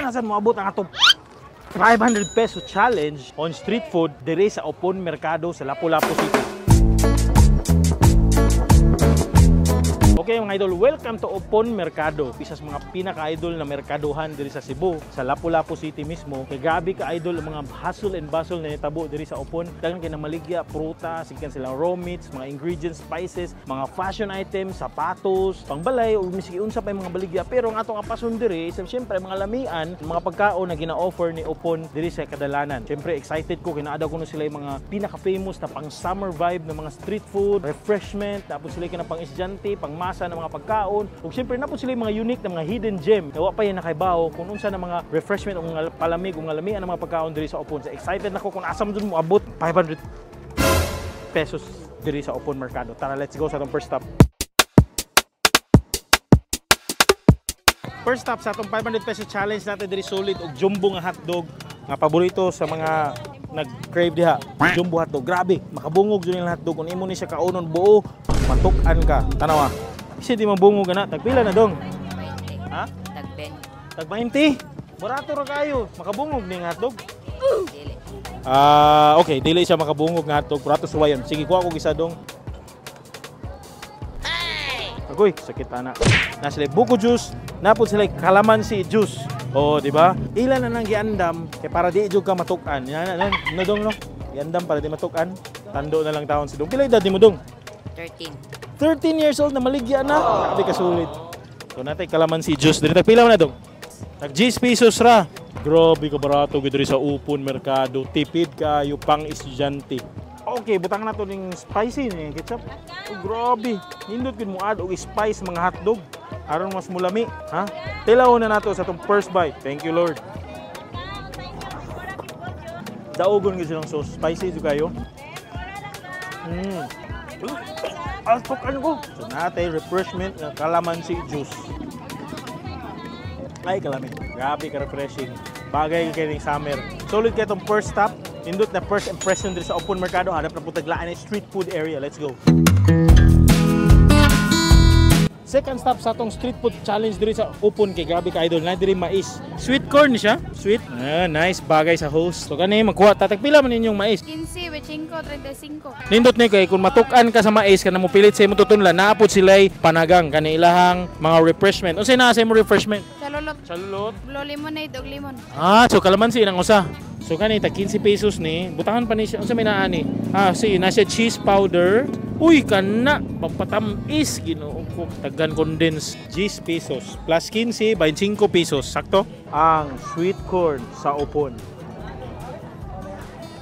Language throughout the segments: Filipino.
Pila na sad moabot ang atong 500 peso challenge on street food diri sa Upon Mercado sa Lapu-Lapu City. Okay mga idol, welcome to Upon Mercado. Isa sa mga pinaka-idol na merkaduhan diri sa Cebu, sa Lapu-Lapu City mismo. Kay gabi ka idol ang mga hustle and bustle na nitabo diri sa Upon. Dagan kay na maligya, pruta, sigan sila raw meats, mga ingredients, spices, mga fashion items, sapatos, pangbalay o misiki unsa pa mga baligya. Pero ang atong apason diri, syempre mga lamian, mga pagkaon na gina-offer ni Upon diri sa kadalanan. Syempre excited ko kinaadaw ko na sila yung mga pinaka-famous na pang summer vibe ng mga street food, refreshment, tapos sila kina pang estudyante, pang masa ng mga pagkaon. Ug syempre na po sila mga unique na mga hidden gem. Nawa pa yan nakaibaw kung unsa na mga refreshment o mga palamig o mga lamian ng mga pagkaon diri sa Upon. So, excited nako kung asam dun mo abot 500 pesos diri sa Upon Mercado. Tara, let's go sa atong first stop. First stop sa atong 500 peso challenge natin diri solid og jumbo nga hotdog nga paborito sa mga nag-crave diha. Jumbo hotdog, grabe, makabungog jud yung hotdog kung imo ni siya kaunon buo, matuk-an ka. Tanawa. Kasi di mabungog na. Tagpila na dong? 20. Ha? Tag 20. Tag 20? Barato ra kayo. Makabungog ni nga hotdog? Dili. Okay, dili siya makabungog nga hotdog. Barato suwayon. Sige, kuha ko isa dong. Agoy, sakit ana. Na sila buko juice, napod sila calamansi juice. Oh, di ba? Ilan na nang giandam kay para di jud ka matukan. Yan no dong no. Giandam para di matukan. Tando na lang taon si dong. Pila edad mo dong? 13. 13 years old na maligya na. Grabe ka sulit. So natay calamansi juice. Dili tagpila man na dong. Tag 10 pesos ra. Grabe ka barato gid sa Upon Mercado. Tipid kayo pang estudyante. Okay, butang na to ning spicy ni ketchup. Oh, grabe. Nindot gid mo add og spice mga hotdog. Aron mas mulami, ha? Tilaw na nato sa tong first bite. Thank you, Lord. Daogon gid silang sauce. Spicy jud kayo. Altok ko. So natay refreshment ng calamansi juice. Ay kalami. Grabe ka refreshing. Bagay kay ning summer. Solid kay tong first stop. Indot na first impression diri sa Upon Mercado. Hanap na putaglaan na street food area. Let's go. Second stop sa atong street food challenge diri sa Upon kay grabe ka idol na diri mais. Sweet corn siya. Sweet. Nice bagay sa host. So kani magkuha tatagpila man ninyong mais. 15, 25, 35. Nindot ni kay kung matukan ka sa mais kana mo pilit sa imong tutunlan naapod sila'y panagang kani ilahang mga refreshment. Unsay naa sa imong refreshment? Salulot. Salulot. Blue lemonade og limon. So kalamansi nang usa. So kani tag 15 pesos ni. Butangan pa ni siya. Unsa may naa ni? Si na siya cheese powder. Uy kana pampatamis Ginoo ko. Taggan condense 10 pesos plus 15 25 pesos. Sakto? Ang sweet corn sa Upon.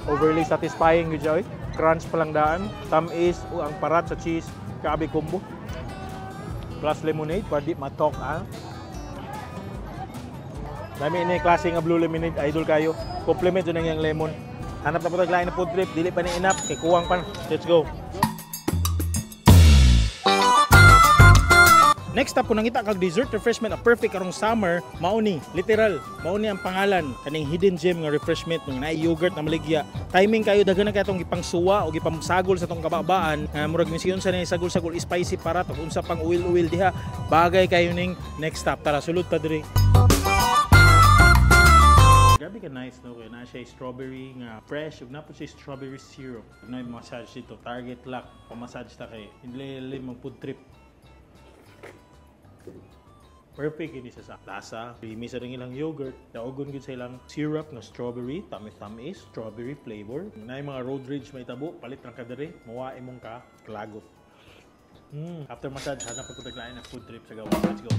Overly satisfying yun siya. Crunch pa lang daan. Tamis o ang parat sa cheese. Kaabi combo. Plus lemonade. Pwede matok Dami ini klase nga blue lemonade. Idol kayo. Compliment yun ang lemon. Hanap na po taglain na food trip. Dili pa ni inap. Kay kuwang pa. Let's go. Next stop ko nangita kag dessert refreshment a perfect karong summer, mauni, literal, mauni ang pangalan kaning hidden gem nga refreshment ng naay yogurt na maligya. Timing kayo daghan na katong gipangsuwa o gipangsagol sa tong kababaan. Murag misiyon sa ni sagol-sagol spicy para ug unsa pang oil diha. Bagay kayo ning next stop. Tara sulod ta diri. Grabe ka nice no kay na siya strawberry nga fresh ug napod siya strawberry syrup. Ug na massage dito, target lock, pa-massage ta kay hindi mag food trip. Perfect ini sa lasa. Creamy sa ring ilang yogurt. Daogon gud sa ilang syrup nga strawberry, tamis-tamis, strawberry flavor. Na mga road rage may tabo, palit lang ka diri, mawae mong ka klagot. After massage, hanap ko taglain na food trip sa gawa. Let's go.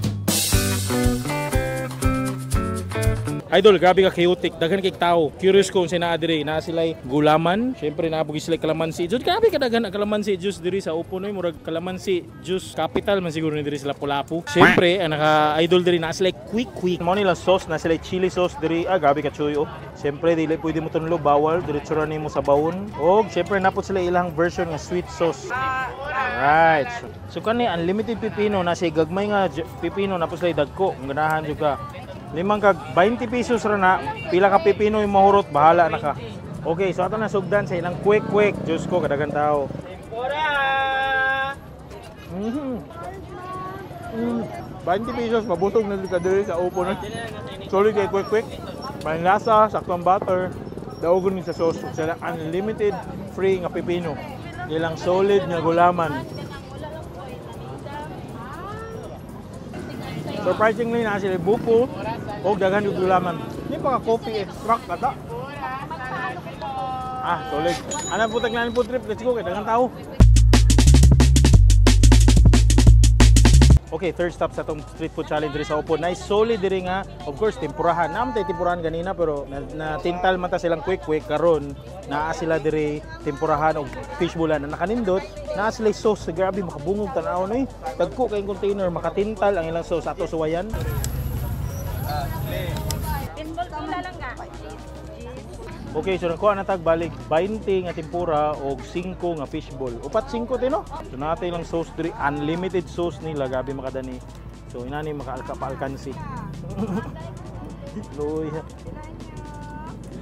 Idol, grabe ka chaotic. Daghan kay tao. Curious ko kung sina diri na sila'y gulaman. Syempre naabugi sila calamansi juice. Grabe ka daghan ang calamansi juice diri sa Upon oy murag calamansi juice capital man siguro ni diri sa Lapu-Lapu. Syempre ang naka-idol diri na sila'y quick. Mo nila sauce na sila'y chili sauce diri. Grabe ka chuy oh. Syempre dili pwede mo tunlo bawal diretso ra nimo sa bawon. Og syempre napod sila ilang version nga sweet sauce. Alright. So kani unlimited pipino na say gagmay nga pipino napod sila dagko. Ang ganahan jud ka. Limang kag 20 pesos ra na, pila ka pipino yung mahurot, bahala na ka. Okay, so ato na sugdan sa ilang quick. Diyos ko, kadagang tao. 20 pesos, mabutog na dito sa Upon. Solid kay quick. May lasa, saktong butter. Daugon ni sa sauce. Sila unlimited free nga pipino. Ilang solid nga gulaman. Surprisingly na sila buko o daghan yung gulaman. Hindi pa ka coffee extract kata. Solid. Ano po taglanin po trip? Let's go kay daghang tao. Okay, third stop sa itong street food challenge diri sa Opon. Nice, solid diri nga. Of course, tempurahan. Naam tayo tempurahan ganina pero na tintal man ta silang quick karon. Naa sila diri tempurahan og fishbowl na nakanindot. Naa sila sauce. Grabe makabungog tan-aw no eh. Dagko kay container makatintal ang ilang sauce ato suwayan. Pinball tula lang nga. Okay, so nakuha na tag balik 20 nga tempura o 5 nga fishball. Upat 5 tino. So natay lang sauce diri, unlimited sauce nila, gabi makadani. So inani makaalka-alkansi. Loy.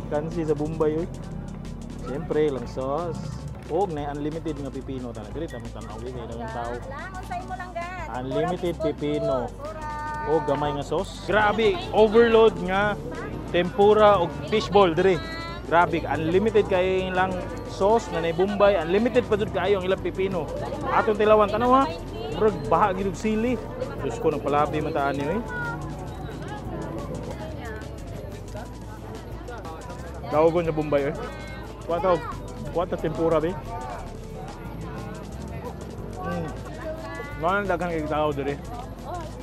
Kansi sa Bombay oy. Siyempre lang sauce. Og na unlimited nga pipino ta. Diri ta mo tan-aw kay daghang tao. Unlimited pipino. O gamay nga sauce. Grabe, overload nga tempura o fishball diri. Grabe, unlimited kayo lang sauce na Bombay, unlimited pa dud kayo ang ilang pipino. Atong tilawan tanaw ha. Murag baha gid og sili. Diyos ko nang palabi man taan niyo eh. Daogon na Bombay eh. Kuwata tempura be. Ngayon daghang kay tao diri.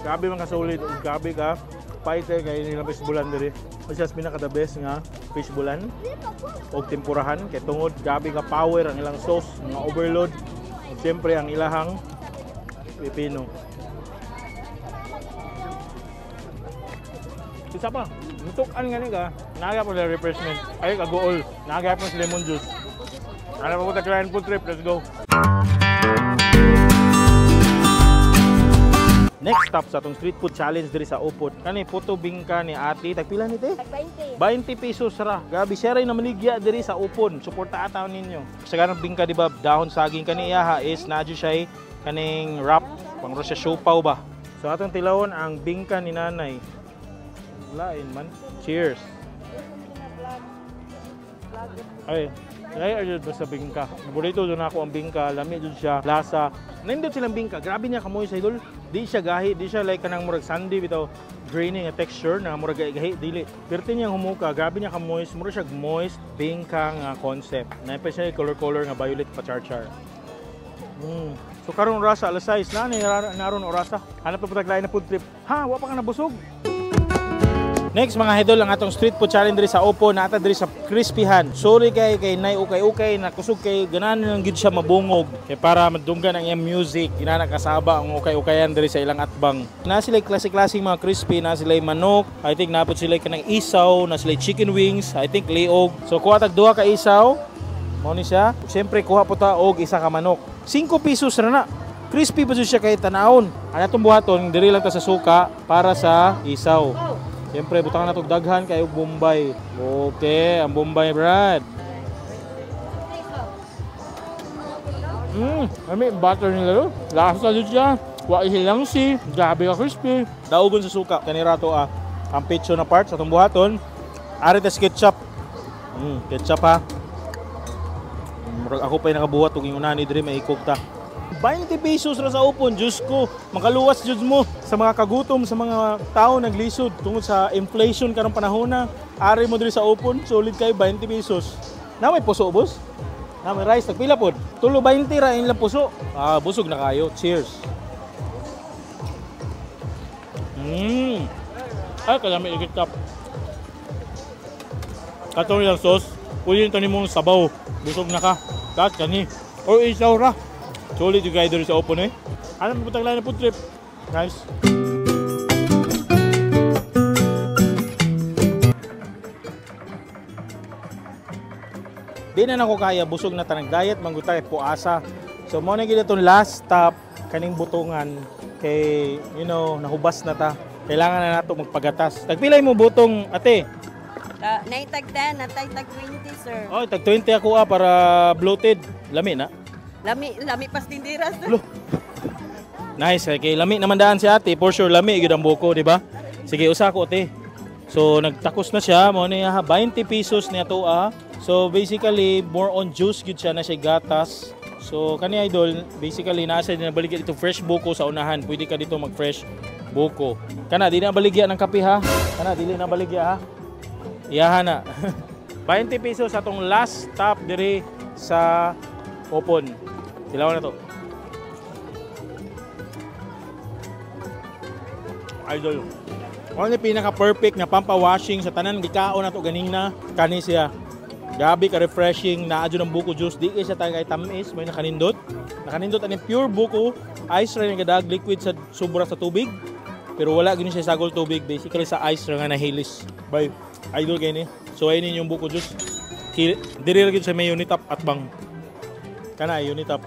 Grabe man ka solid, grabe ka. Fighter kay nilang fishbowlan diri. Mas pinaka the best nga fishbowlan o tempurahan kay tungod gabi ka power ang ilang sauce nga overload ug siyempre ang ilahang pipino. Isa pa, nutukan gani ka, naga pa na refreshment. Ay kagool, naga pa sa lemon juice. Ano pa po ta client food trip, let's go. Next stop sa itong street food challenge diri sa Opon. Kani puto bingka ni ate. Tagpila ni te? 20. 20 pesos ra. Gabi siya rin na maligya diri sa Opon. Suporta ataw ninyo. Sa ganang bingka di ba dahon saging kani iyaha is nadyo siya kaning wrap pang siya siopaw ba. So atong tilawon ang bingka ni nanay. Lain man. Cheers. Ay, ay jud sa bingka. Paborito jud nako ang bingka, lami jud siya, lasa. Nindot silang bingka. Grabe niya kamoy sa idol. Di siya gahi, di siya like kanang murag sandy bitaw draining nga texture na murag gahi dili. Perti niya humuka, grabe niya ka moist, murag siya moist bingka nga concept. Naipay siya color nga violet pa char. So karon rasa alas 6 na naron orasa. Hanap pa pataglain na food trip. Ha, wa pa ka nabusog. Next mga idol, ang atong street food challenge diri sa Opon, nata diri sa Crispyhan. Sorry kay nay ukay na kusog kay ganan lang gid siya mabungog kay para madunggan ang iyang music. Inana kasaba ang ukay-ukayan diri sa ilang atbang. Na sila klase-klaseng mga crispy, na sila manok, I think napod sila kanang isaw, na sila chicken wings, I think liog. So kuha tag duha ka isaw. Mao ni siya. Siyempre kuha po ta og isa ka manok. 5 pesos ra na. Crispy pa siya kay tanawon. Ano itong buhaton, diri lang ta sa suka para sa isaw. Siyempre, butang na itong daghan kayo Bombay. Okay, ang Bombay brad. May butter nila yun. Lasa dito siya. Wa ihilang si. Grabe ka crispy. Daugon sa suka. Kanira to ang pizzo na part sa itong buhaton. Aritas ketchup. Ketchup ha. Ako pa yung nakabuhat. Huwag yung unahan ni Dre, may ikog ta. 20 pesos ra sa Opon, Diyos ko, makaluwas Diyos mo sa mga kagutom, sa mga tao naglisod tungod sa inflation karong panahon na. Ari mo diri sa Opon, solid kay 20 pesos. Na may puso, boss? Na may rice, tagpila pod? Tulo 20 ra ilang puso. Busog na kayo. Cheers. Ay, kalami ikitap. Katong yung sauce, pwede ito ni mong sabaw. Busog na ka. Kat kani. O isaw ra. Solid yung guide sa Opon eh. Ano mo putang lain na food trip? Nice. Di na ako kaya, busog na tanang diet, manggutay, puasa. So mo na gila itong last stop, kaning butungan. Kay, you know, nahubas na ta. Kailangan na nato magpagatas. Tagpilay mo butong, ate? Naitag 10, natag 20, sir. Oh, tag 20 ako para bloated. Lami na. Lami pas tindiras. Nice, okay. Lami naman daan si ate. For sure, lami. Igod ang buko, di ba? Sige, usa ko, ate. So nagtakos na siya mo niya 20 pesos niya to So basically more on juice gid siya na siya gatas. So kani idol basically nasa din nabaligya dito fresh buko sa unahan. Pwede ka dito mag fresh buko. Kana di na baligya ng kape ha. Kana dili na baligya ha. Iyahan na. 20 pesos atong last stop diri sa Opon. Tilawan na to. Idol. Ano yung pinaka-perfect na pampawashing sa tanan gikaon na to ganina kani siya. Gabi ka refreshing na adyo ng buko juice di siya tagay tamis may nakanindot. Nakanindot ani pure buko ice ra nga gadag liquid sa sobra sa tubig. Pero wala gini siya sagol tubig basically sa ice ra nga nahilis. Bye. Idol kay ni. So ayun yung buko juice. Diri ra gid sa may Unitap at bang. Kana Unitap.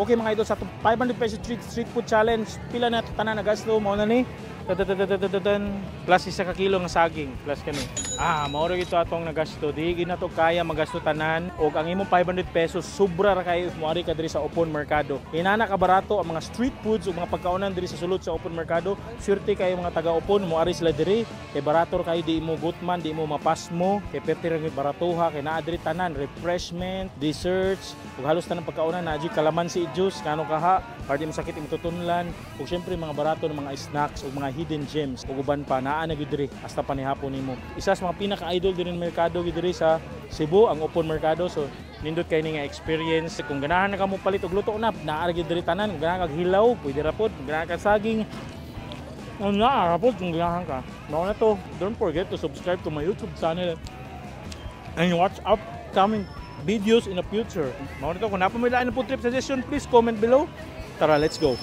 Okay mga idol, sa 500 pesos street food challenge, pila na tanan na gasto mo na ni plus isa ka kilo ng saging plus kani. Mao ra gito atong nagasto. Di gina to kaya magasto tanan og ang imong 500 pesos sobra ra kay moari ka diri sa Opon Mercado. Inana ka barato ang mga street foods ug mga pagkaonan diri sa sulod sa Opon Mercado. Swerte kayo mga taga Opon, moari sila diri kay barato ra kayo di mo gutman, di mo mapasmo, kay perti ra baratuha kay naa diri tanan refreshment, desserts ug halos tanang pagkaonan na kalamansi juice kano kaha, party mo sakit imong tutunlan ug syempre mga barato ng mga snacks ug mga hidden gems ug uban pa naa na gyud diri hasta panihapon nimo. Isa sa mga pinaka-idol diri ng merkado gyud diri sa Cebu ang Opon Mercado. So nindot kay ni nga experience kung ganahan na ka mo palit og luto na naa gyud diri tanan. Kung ganahan kag hilaw pwede ra pod, kung ganahan kag saging naa ra pod kung ganahan ka. Mao na to. Don't forget to subscribe to my YouTube channel and watch upcoming videos in the future. Mao na to. Kung napamilaan ng food trip suggestion, please comment below. Tara, let's go.